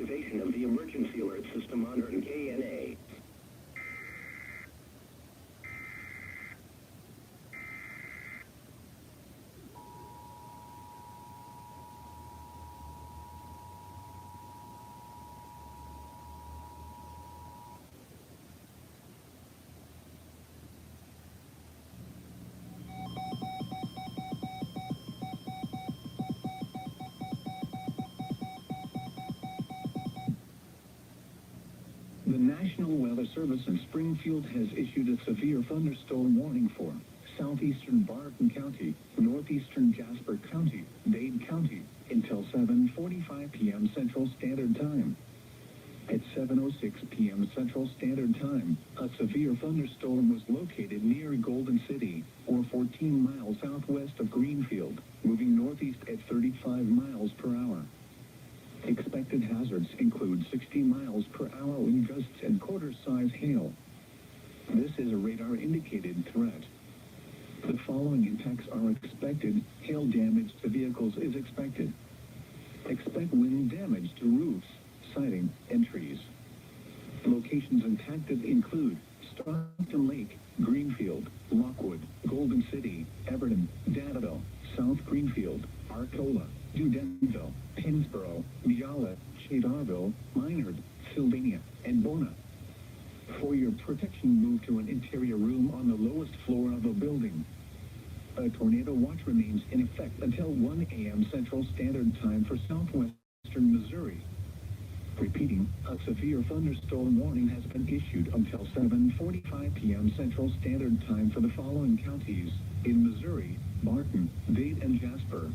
activation of the emergency alert system on KNA. The National Weather Service in Springfield has issued a severe thunderstorm warning for southeastern Barton County, northeastern Jasper County, Dade County, until 7:45 p.m. Central Standard Time. At 7:06 p.m. Central Standard Time, a severe thunderstorm was located near Golden City, or 14 miles southwest of Greenfield, moving northeast at 35 miles per hour. Expected hazards include 60 miles per hour wind gusts and quarter-size hail. This is a radar-indicated threat. The following impacts are expected. Hail damage to vehicles is expected. Expect wind damage to roofs, siding, and trees. Locations impacted include Stockton Lake, Greenfield, Lockwood, Golden City, Everton, Danville, South Greenfield, Arcola, Dudenville, Pennsboro, Viala, Shadarville, Minard, Sylvania, and Bona. For your protection, move to an interior room on the lowest floor of a building. A tornado watch remains in effect until 1 a.m. Central Standard Time for southwestern Missouri. Repeating, a severe thunderstorm warning has been issued until 7:45 p.m. Central Standard Time for the following counties in Missouri: Barton, Dade, and Jasper.